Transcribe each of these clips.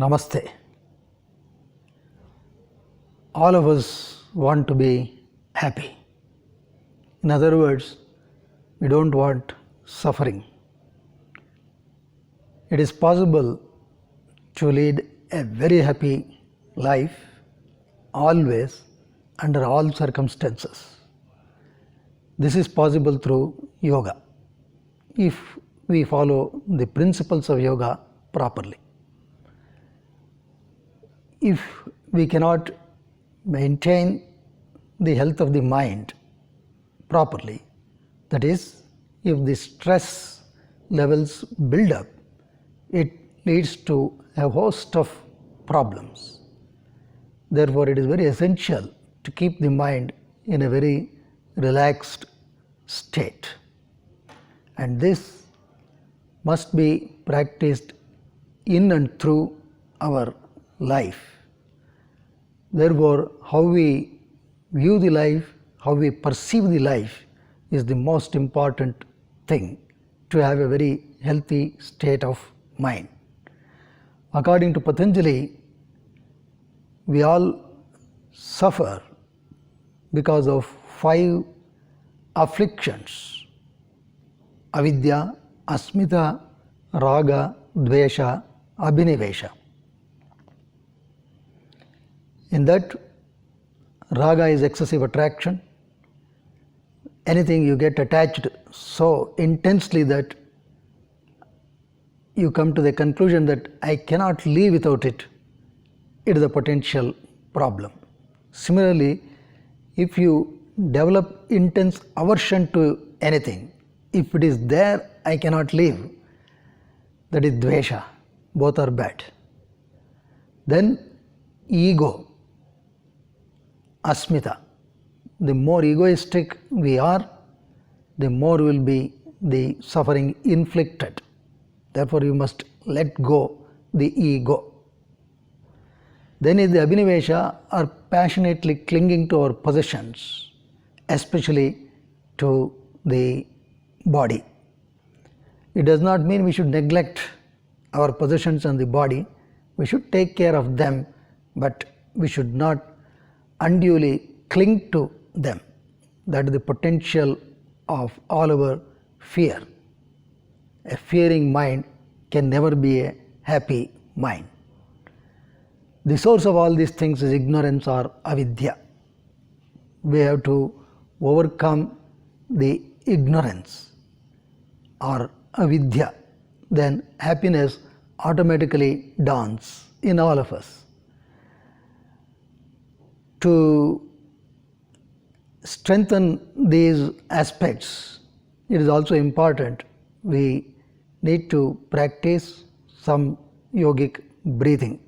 Namaste. All of us want to be happy. In other words, we don't want suffering. It is possible to lead a very happy life always under all circumstances. This is possible through yoga if we follow the principles of yoga properly. If we cannot maintain the health of the mind properly, that is, if the stress levels build up, it leads to a host of problems. Therefore, it is very essential to keep the mind in a very relaxed state. And this must be practiced in and through our life. Therefore, how we view the life, how we perceive the life is the most important thing to have a very healthy state of mind. According to Patanjali, we all suffer because of 5 afflictions: avidya, asmita, raga, dvesha, abhinivesha. In that, raga is excessive attraction. Anything you get attached so intensely that you come to the conclusion that I cannot live without it. It is a potential problem. Similarly, if you develop intense aversion to anything, if it is there, I cannot live, that is dvesha. Both are bad. Then ego, asmita. The more egoistic we are, the more will be the suffering inflicted. Therefore, you must let go the ego. Then is the abhinivesha, or passionately clinging to our possessions, especially to the body. It does not mean we should neglect our possessions and the body. We should take care of them, but we should not unduly cling to them. That is the potential of all our fear. A fearing mind can never be a happy mind. The source of all these things is ignorance or avidya. We have to overcome the ignorance or avidya. Then happiness automatically dawns in all of us. To strengthen these aspects, it is also important we need to practice some yogic breathing,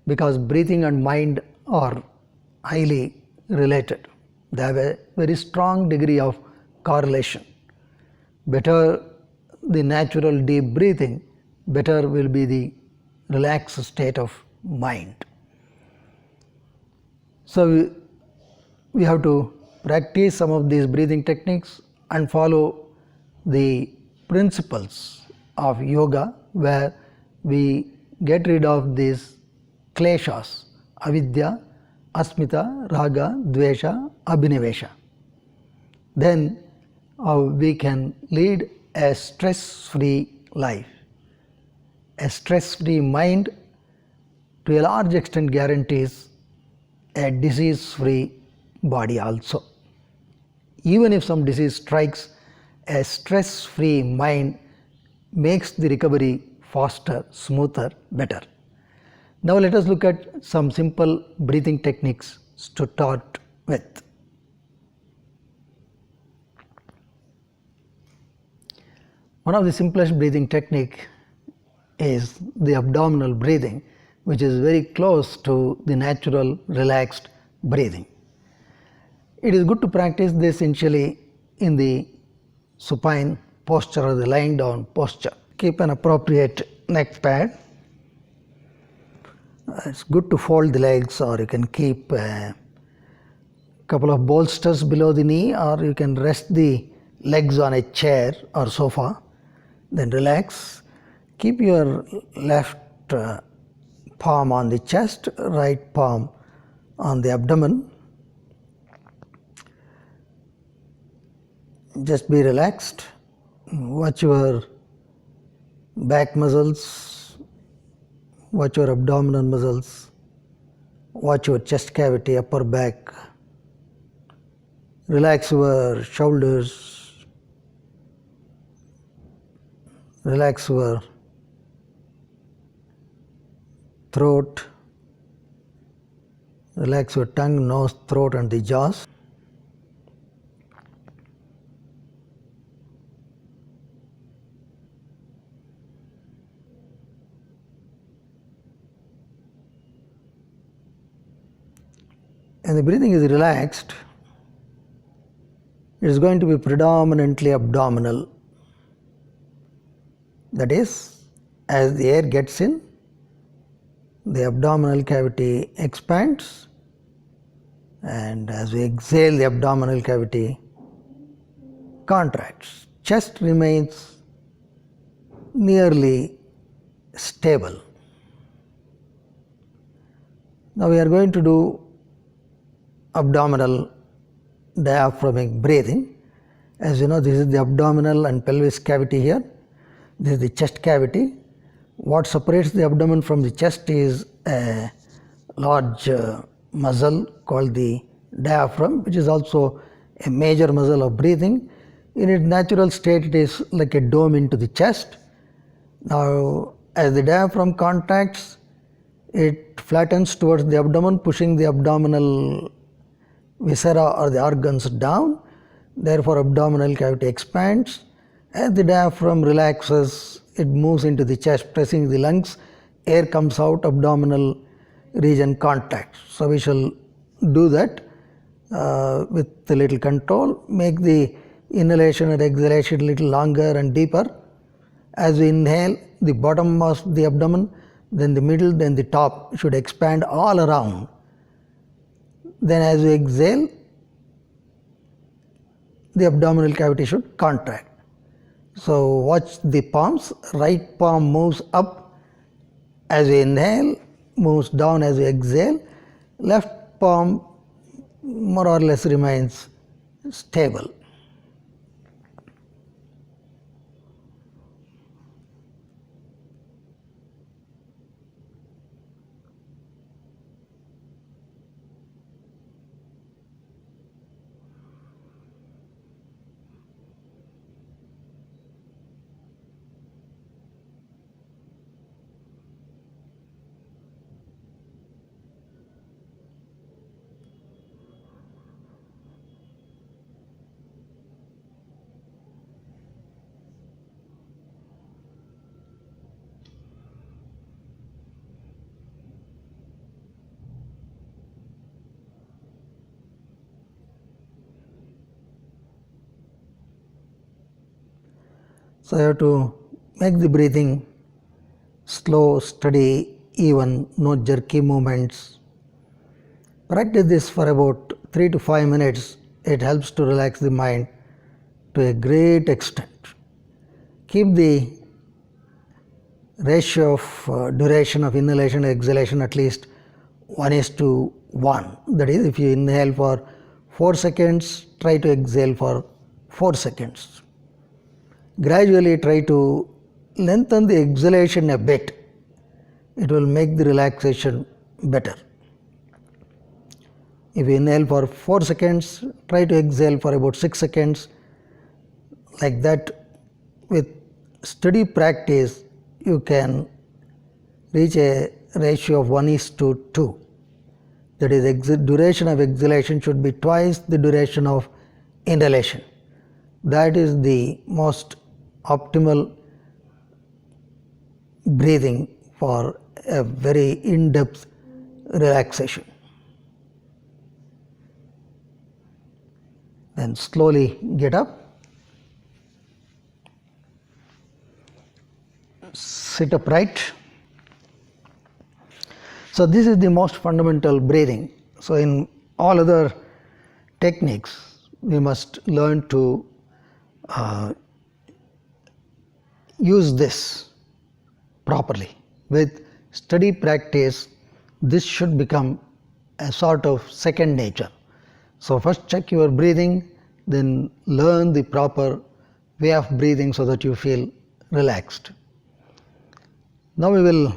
because breathing and mind are highly related. They have a very strong degree of correlation. Better the natural deep breathing, better will be the relaxed state of mind. So we have to practice some of these breathing techniques and follow the principles of yoga, where we get rid of these kleshas: avidya, asmita, raga, dvesha, abhinivesha. Then we can lead a stress-free life. A stress-free mind to a large extent guarantees a disease-free body also. Even if some disease strikes, a stress-free mind makes the recovery faster, smoother, better. Now let us look at some simple breathing techniques to start with. One of the simplest breathing technique is the abdominal breathing, which is very close to the natural relaxed breathing. It is good to practice this initially in the supine posture or the lying down posture. Keep an appropriate neck pad. It's good to fold the legs, or you can keep a couple of bolsters below the knee, or you can rest the legs on a chair or sofa. Then relax. Keep your left palm on the chest, right palm on the abdomen. Just be relaxed. Watch your back muscles, watch your abdominal muscles, watch your chest cavity, upper back. Relax your shoulders, relax your throat, relax your tongue, nose, throat and the jaws. And the breathing is relaxed, it is going to be predominantly abdominal. That is, as the air gets in, the abdominal cavity expands, and as we exhale, the abdominal cavity contracts. Chest remains nearly stable. Now we are going to do abdominal diaphragmic breathing. As you know, this is the abdominal and pelvis cavity here. This is the chest cavity. What separates the abdomen from the chest is a large muscle called the diaphragm, which is also a major muscle of breathing. In its natural state, it is like a dome into the chest. Now, as the diaphragm contracts, it flattens towards the abdomen, pushing the abdominal viscera or the organs down. Therefore, abdominal cavity expands. As the diaphragm relaxes, it moves into the chest, pressing the lungs. Air comes out, abdominal region contracts. So we shall do that with a little control. Make the inhalation and exhalation a little longer and deeper. As we inhale, the bottom of the abdomen, then the middle, then the top should expand all around. Then as we exhale, the abdominal cavity should contract. So watch the palms. Right palm moves up as we inhale, moves down as we exhale. Left palm more or less remains stable. So you have to make the breathing slow, steady, even, no jerky movements. Practice this for about 3 to 5 minutes. It helps to relax the mind to a great extent. Keep the ratio of duration of inhalation and exhalation at least 1:1. That is, if you inhale for 4 seconds, try to exhale for 4 seconds. Gradually try to lengthen the exhalation a bit. It will make the relaxation better. If you inhale for 4 seconds, try to exhale for about 6 seconds. Like that, with steady practice, you can reach a ratio of 1:2. That is, duration of exhalation should be twice the duration of inhalation. That is the most optimal breathing for a very in-depth relaxation. Then slowly get up, sit upright. So this is the most fundamental breathing. So in all other techniques, we must learn to use this properly with steady practice, this should become a sort of second nature. So first check your breathing, then learn the proper way of breathing so that you feel relaxed. Now we will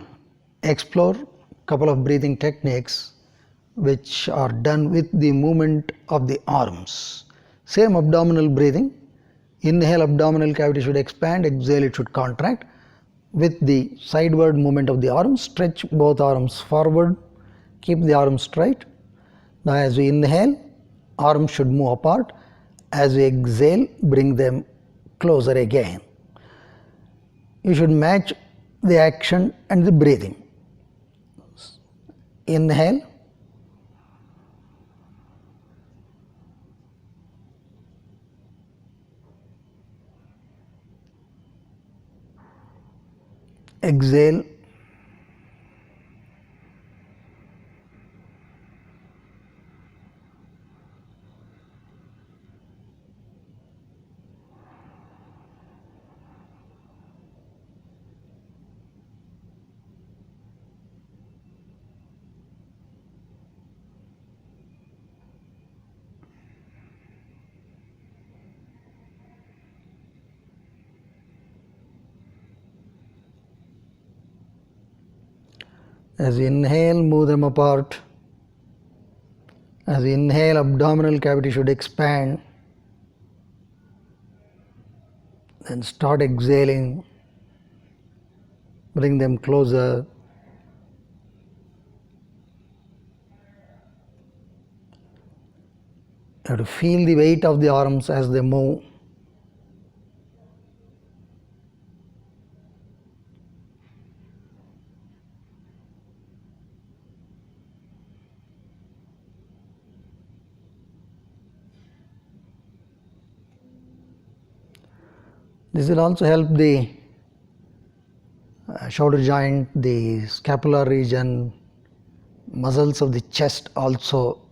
explore a couple of breathing techniques which are done with the movement of the arms. Same abdominal breathing. Inhale, abdominal cavity should expand, exhale, it should contract. With the sideward movement of the arms, stretch both arms forward, keep the arms straight. Now as we inhale, arms should move apart. As we exhale, bring them closer again. You should match the action and the breathing. Inhale. Exhale. As we inhale, move them apart. As we inhale, abdominal cavity should expand. Then start exhaling. Bring them closer. You have to feel the weight of the arms as they move. This will also help the shoulder joint, the scapular region, muscles of the chest also.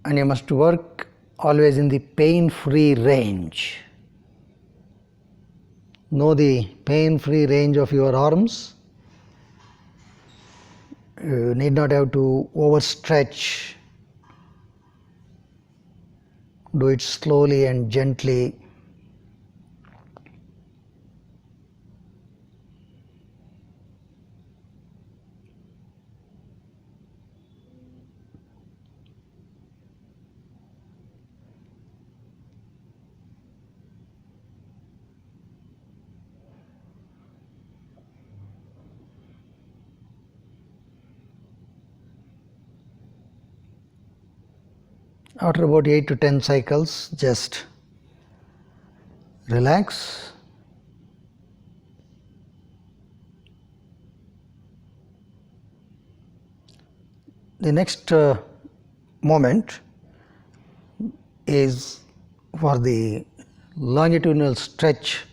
And you must work always in the pain-free range. Know the pain-free range of your arms. You need not have to overstretch. Do it slowly and gently. After about 8 to 10 cycles, just relax. The next moment is for the longitudinal stretch.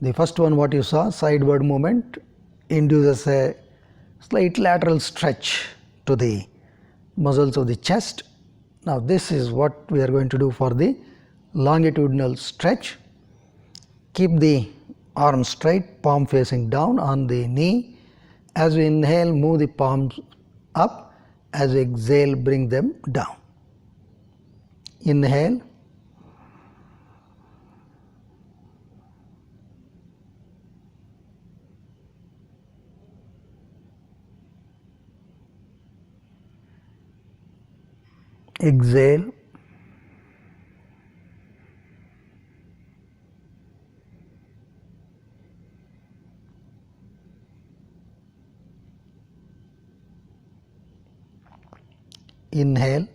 The first one, what you saw, sideward movement, induces a slight lateral stretch to the muscles of the chest. Now this is what we are going to do for the longitudinal stretch. Keep the arm straight, palm facing down on the knee. As we inhale, move the palms up. As we exhale, bring them down. Inhale. Exhale. Inhale.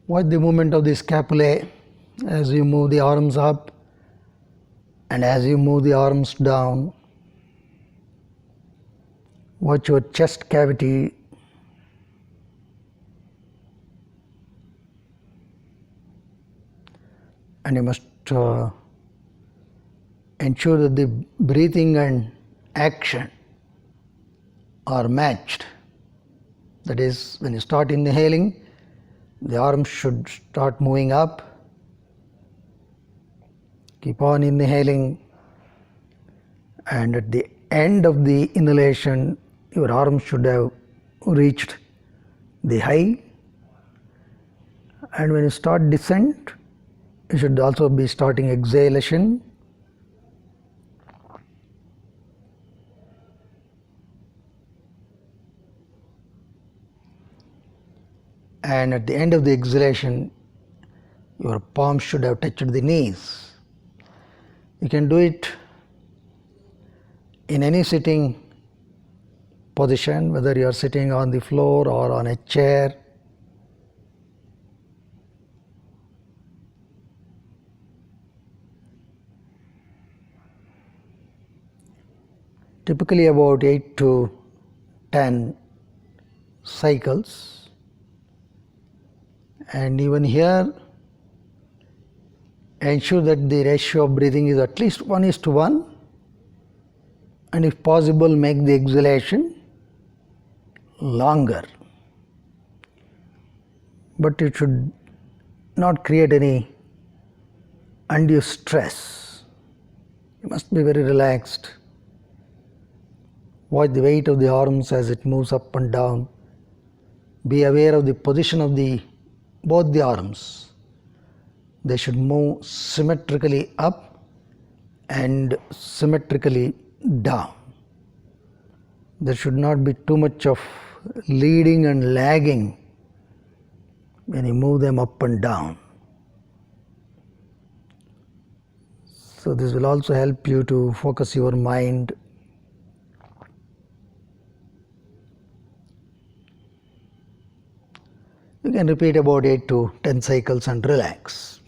Watch the movement of the scapulae as you move the arms up and as you move the arms down. Watch your chest cavity. And you must ensure that the breathing and action are matched. That is, when you start inhaling, the arms should start moving up. Keep on inhaling, and at the end of the inhalation, your arms should have reached the high. And when you start descent, you should also be starting exhalation. And at the end of the exhalation, your palms should have touched the knees. You can do it in any sitting position, whether you are sitting on the floor or on a chair. Typically about 8 to 10 cycles. And even here, ensure that the ratio of breathing is at least 1:1, and if possible, make the exhalation longer. But it should not create any undue stress. You must be very relaxed. Watch the weight of the arms as it moves up and down. Be aware of the position of both the arms. They should move symmetrically up and symmetrically down. There should not be too much of leading and lagging when you move them up and down. So this will also help you to focus your mind. You can repeat about 8 to 10 cycles and relax.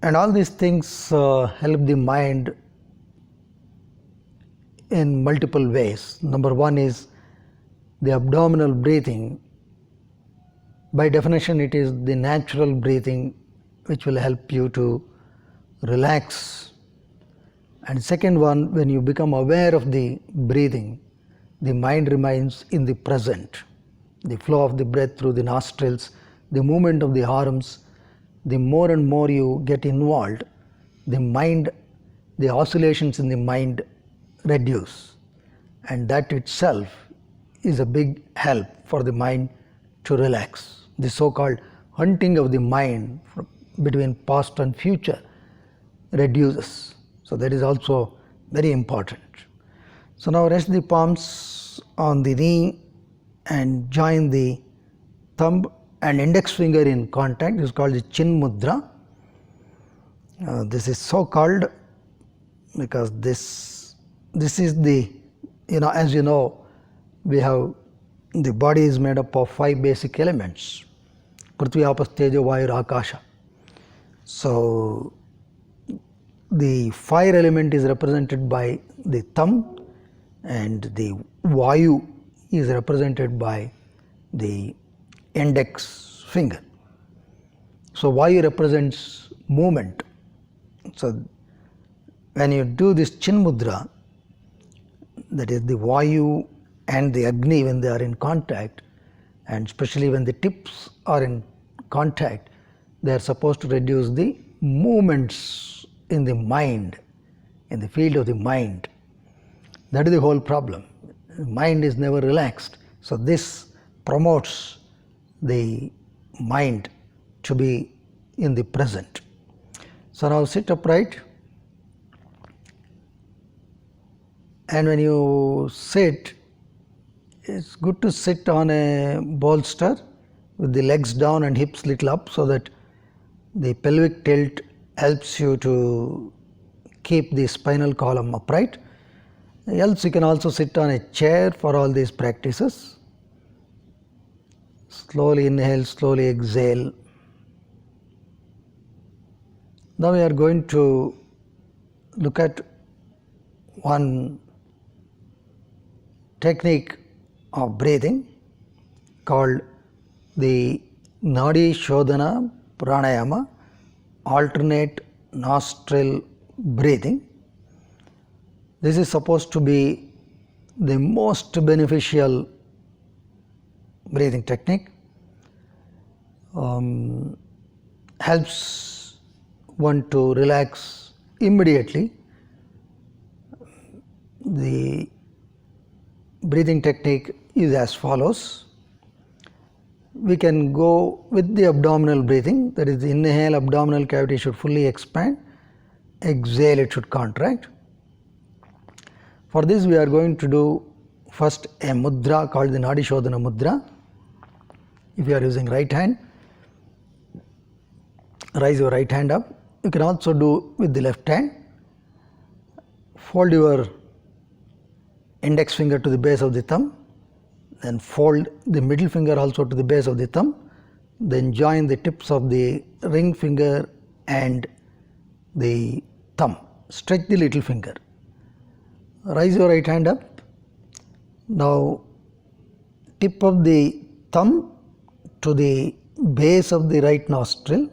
And all these things help the mind in multiple ways. Number one is the abdominal breathing. By definition, it is the natural breathing which will help you to relax. And second one, when you become aware of the breathing, the mind remains in the present. The flow of the breath through the nostrils, the movement of the arms, the more and more you get involved, the oscillations in the mind reduce. And that itself is a big help for the mind to relax. The so-called hunting of the mind between past and future reduces. So that is also very important. So now rest the palms on the knee and join the thumb and index finger in contact. This is called the Chin Mudra. This is so called because this is the, as you know, the body is made up of 5 basic elements: Prithvi, Apas, Tejo, Vayu, Akasha. So the fire element is represented by the thumb, and the Vayu is represented by the index finger. So Vayu represents movement. So when you do this Chin Mudra, that is the Vayu and the Agni, when they are in contact, and especially when the tips are in contact, they are supposed to reduce the movements in the mind, in the field of the mind. That is the whole problem. Mind is never relaxed. So this promotes the mind to be in the present. So now sit upright, and when you sit, it's good to sit on a bolster with the legs down and hips little up, so that the pelvic tilt helps you to keep the spinal column upright. Else you can also sit on a chair for all these practices. Slowly inhale, slowly exhale. Now we are going to look at one technique of breathing called the Nadi Shodhana Pranayama, alternate nostril breathing. This is supposed to be the most beneficial breathing technique. Helps one to relax immediately. The breathing technique is as follows. We can go with the abdominal breathing, that is, the inhale, abdominal cavity should fully expand, exhale, it should contract. For this, we are going to do first a mudra called the Nadi Shodhana Mudra. If you are using right hand, raise your right hand up. You can also do with the left hand. Fold your index finger to the base of the thumb, then fold the middle finger also to the base of the thumb, then join the tips of the ring finger and the thumb. Stretch the little finger. Raise your right hand up. Now tip of the thumb to the base of the right nostril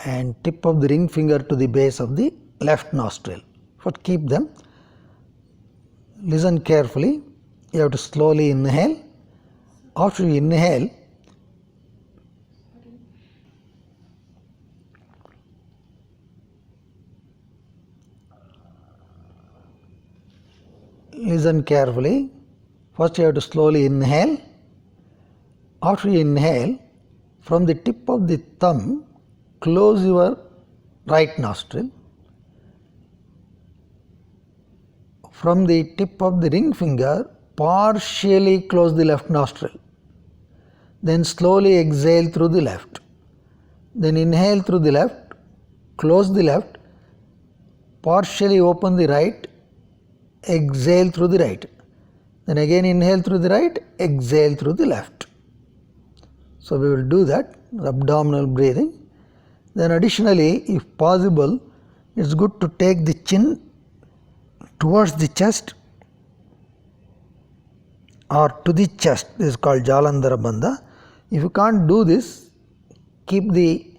and tip of the ring finger to the base of the left nostril. But keep them. Listen carefully. You have to slowly inhale. After you inhale, listen carefully. First you have to slowly inhale. After you inhale, from the tip of the thumb, close your right nostril. From the tip of the ring finger, partially close the left nostril. Then slowly exhale through the left. Then inhale through the left, close the left, partially open the right, exhale through the right. Then again inhale through the right, exhale through the left. So we will do that, abdominal breathing. Then additionally, if possible, it's good to take the chin towards the chest or to the chest. This is called Jalandhara Bandha. If you can't do this, keep the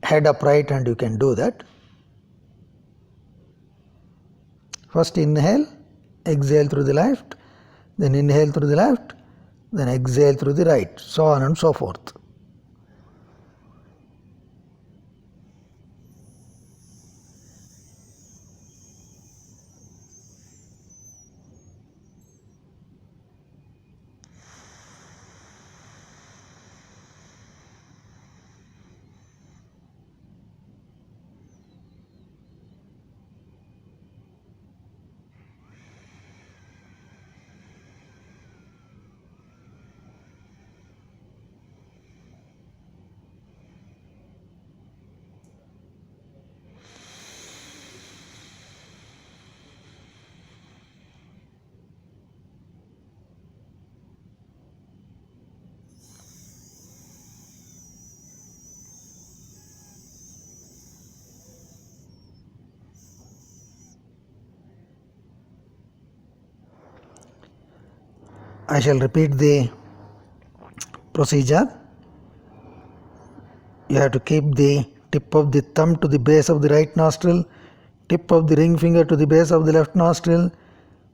head upright and you can do that. First inhale, exhale through the left, then inhale through the left, then exhale through the right, so on and so forth. I shall repeat the procedure. You have to keep the tip of the thumb to the base of the right nostril, tip of the ring finger to the base of the left nostril.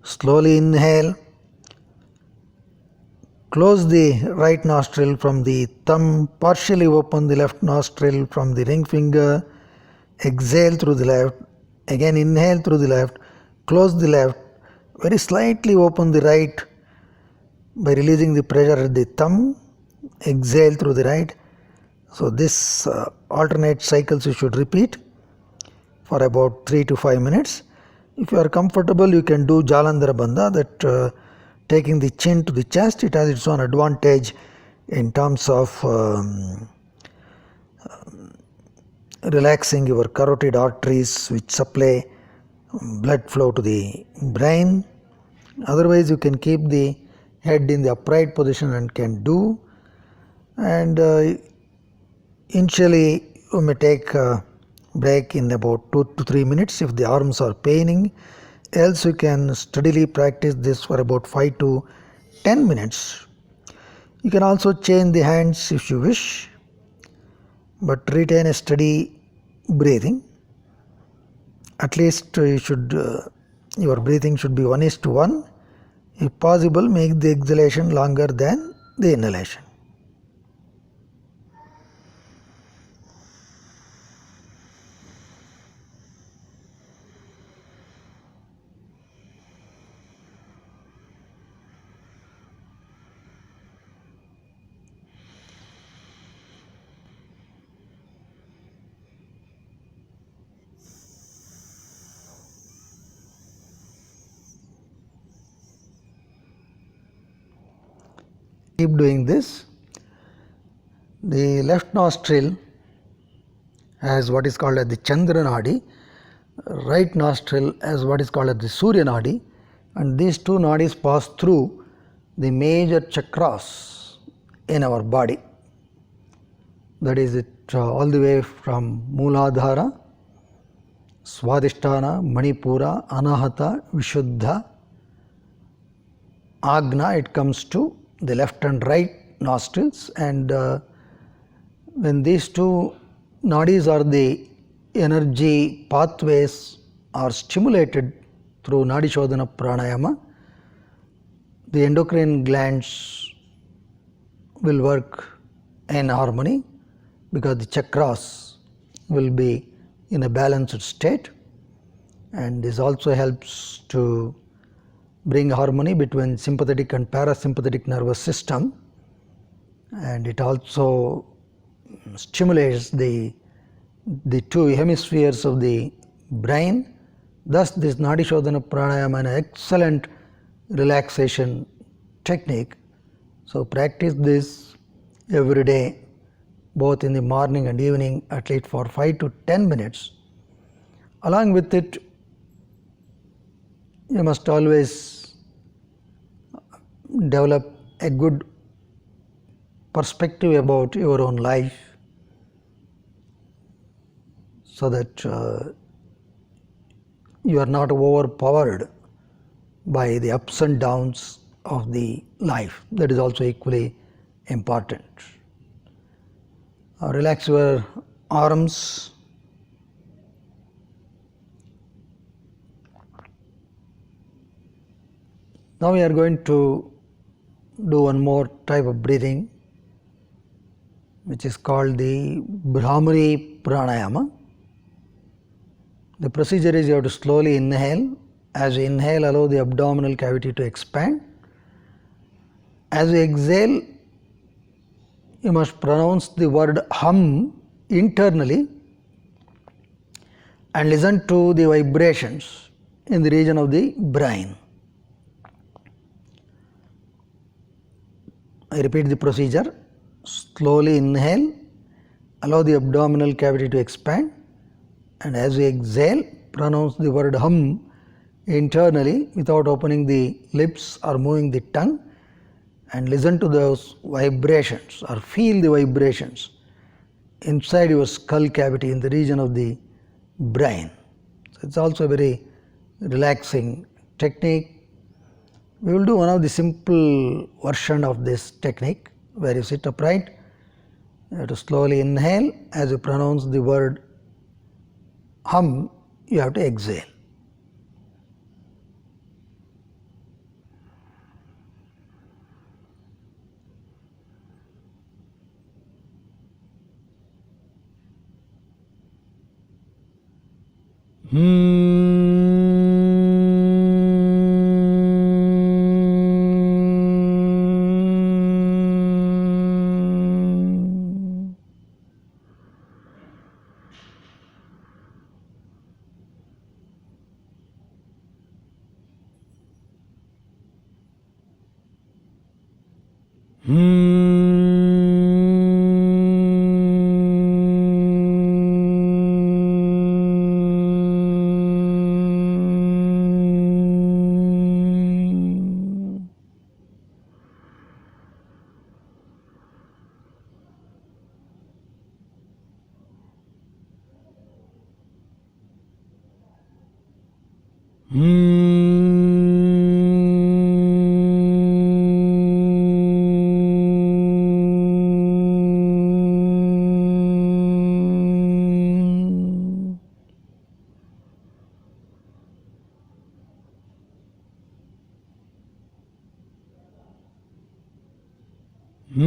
Slowly inhale. Close the right nostril from the thumb, partially open the left nostril from the ring finger. Exhale through the left. Again inhale through the left. Close the left. Very slightly open the right by releasing the pressure at the thumb. Exhale through the right. So this alternate cycles you should repeat for about 3 to 5 minutes. If you are comfortable, you can do Jalandhara Bandha, that taking the chin to the chest. It has its own advantage in terms of relaxing your carotid arteries which supply blood flow to the brain. Otherwise you can keep the head in the upright position and can do. And initially you may take a break in about 2 to 3 minutes if the arms are paining. else you can steadily practice this for about 5 to 10 minutes. You can also change the hands if you wish, but retain a steady breathing. At least your breathing should be 1:1. If possible, make the exhalation longer than the inhalation. Keep doing this. The left nostril has what is called as the Chandra Nadi, right nostril has what is called as the Surya Nadi, and these two nadis pass through the major chakras in our body. That is all the way from Mooladhara, Swadhisthana, Manipura, Anahata, Vishuddha, Agna. It comes to the left and right nostrils, and when these two nadis are the energy pathways are stimulated through Nadi Shodhana Pranayama, the endocrine glands will work in harmony because the chakras will be in a balanced state, and this also helps to bring harmony between sympathetic and parasympathetic nervous system, and it also stimulates the two hemispheres of the brain. Thus this Nadi Shodhana Pranayama is an excellent relaxation technique. So practice this every day, both in the morning and evening, at least for 5 to 10 minutes. Along with it, you must always develop a good perspective about your own life, so that you are not overpowered by the ups and downs of the life. That is also equally important. Relax your arms. Now we are going to do one more type of breathing, which is called the Bahama Pranayama. The procedure is you have to slowly inhale. As you inhale, allow the abdominal cavity to expand. As you exhale, you must pronounce the word hum internally and listen to the vibrations in the region of the brain. I repeat the procedure. Slowly inhale, allow the abdominal cavity to expand, and as you exhale, pronounce the word hum internally without opening the lips or moving the tongue, and listen to those vibrations or feel the vibrations inside your skull cavity in the region of the brain. So it's also a very relaxing technique. We will do one of the simple version of this technique where you sit upright. You have to slowly inhale. As you pronounce the word hum, you have to exhale. Hmm. You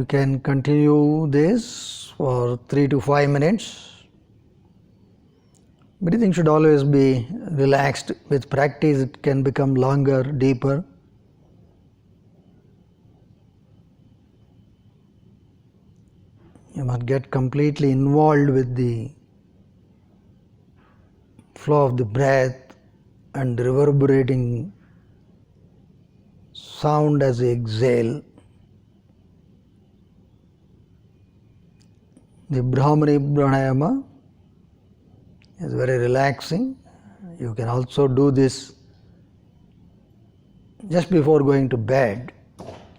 can continue this for 3 to 5 minutes. Breathing should always be relaxed. With practice, it can become longer, deeper. You must get completely involved with the flow of the breath and reverberating sound as you exhale. The Bahama Pranayama is very relaxing. You can also do this just before going to bed,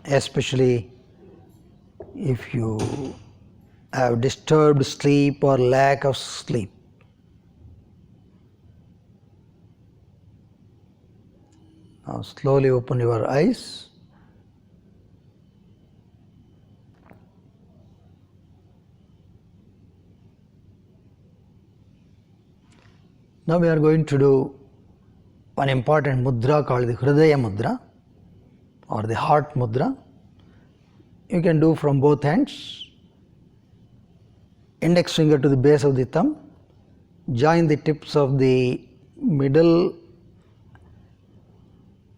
especially if you have disturbed sleep or lack of sleep. Now slowly open your eyes. Now we are going to do one important mudra called the Hridaya Mudra or the Heart Mudra. You can do from both hands. Index finger to the base of the thumb. Join the tips of the middle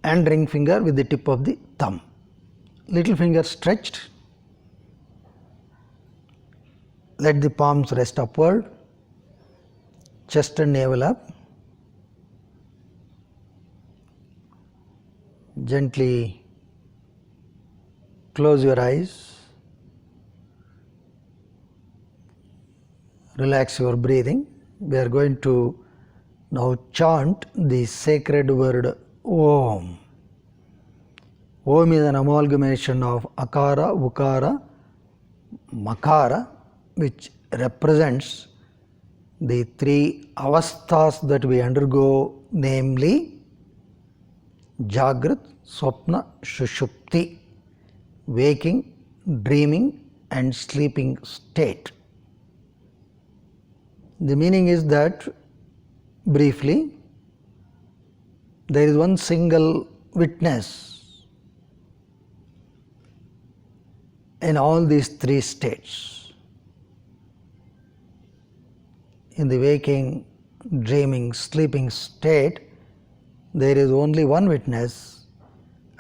and ring finger with the tip of the thumb. Little finger stretched. Let the palms rest upward. Chest and navel up. Gently close your eyes. Relax your breathing. We are going to now chant the sacred word Om. Om is an amalgamation of Akara, Ukara, Makara, which represents the 3 avasthas that we undergo, namely Jagrat, Swapna, Shushupti, waking, dreaming and sleeping state. The meaning is that, briefly, there is one single witness in all these 3 states. In the waking, dreaming, sleeping state, there is only one witness,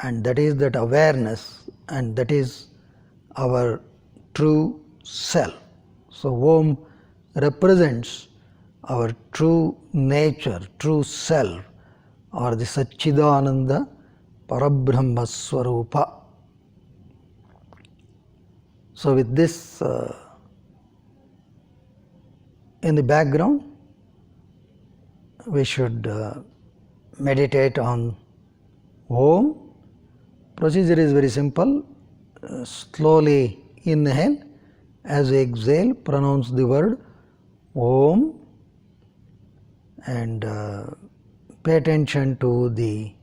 and that is that awareness, and that is our true self. So Om represents our true nature, true self, or the Satchidananda Parabrahma Swarupa. So with this in the background, we should meditate on Om. Procedure is very simple. Slowly inhale. As we exhale, pronounce the word Om and pay attention to the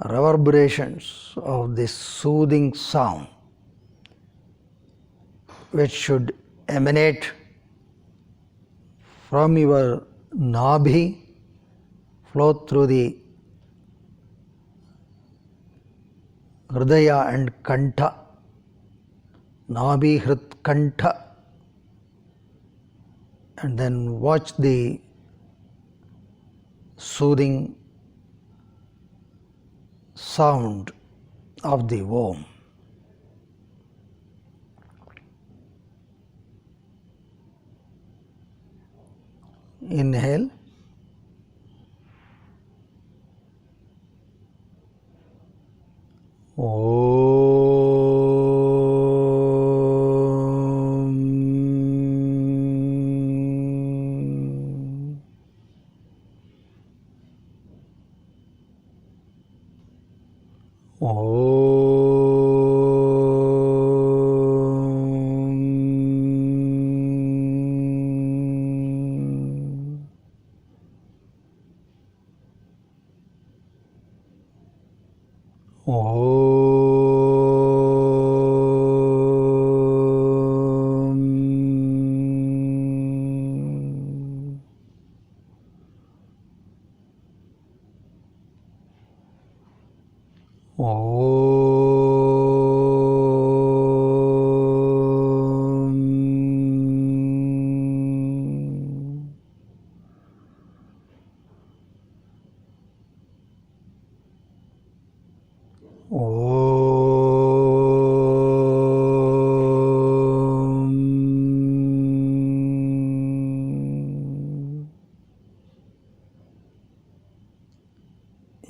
reverberations of this soothing sound, which should emanate from your Nabhi, flow through the Hridaya and Kantha, Nabhi, Hrit, Kantha, and then watch the soothing sound of the Om. Inhale. Om.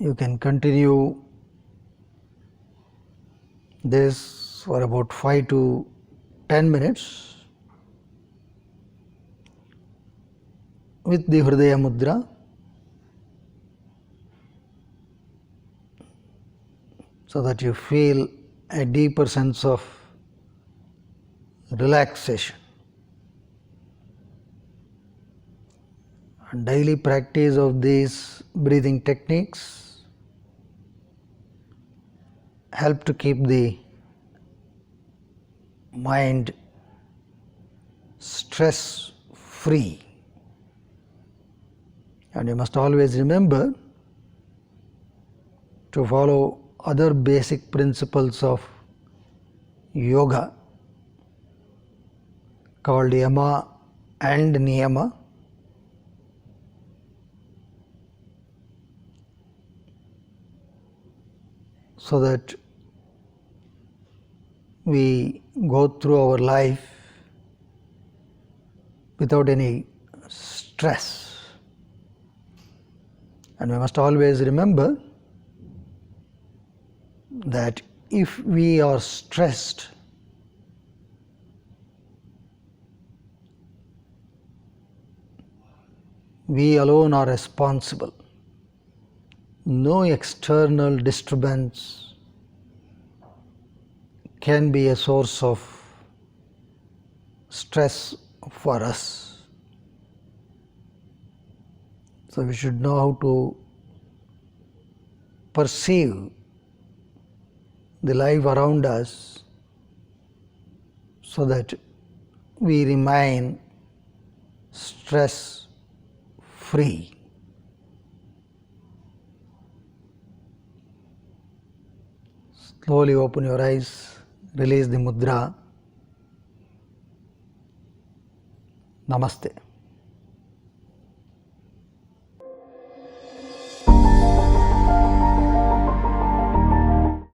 You can continue this for about 5 to 10 minutes with the Hridaya Mudra, so that you feel a deeper sense of relaxation. And daily practice of these breathing techniques help to keep the mind stress free. And you must always remember to follow other basic principles of yoga called yama and niyama, so that we go through our life without any stress. And we must always remember that if we are stressed, we alone are responsible. No external disturbance can be a source of stress for us. So we should know how to perceive the life around us so that we remain stress free. Slowly open your eyes, release the mudra. Namaste.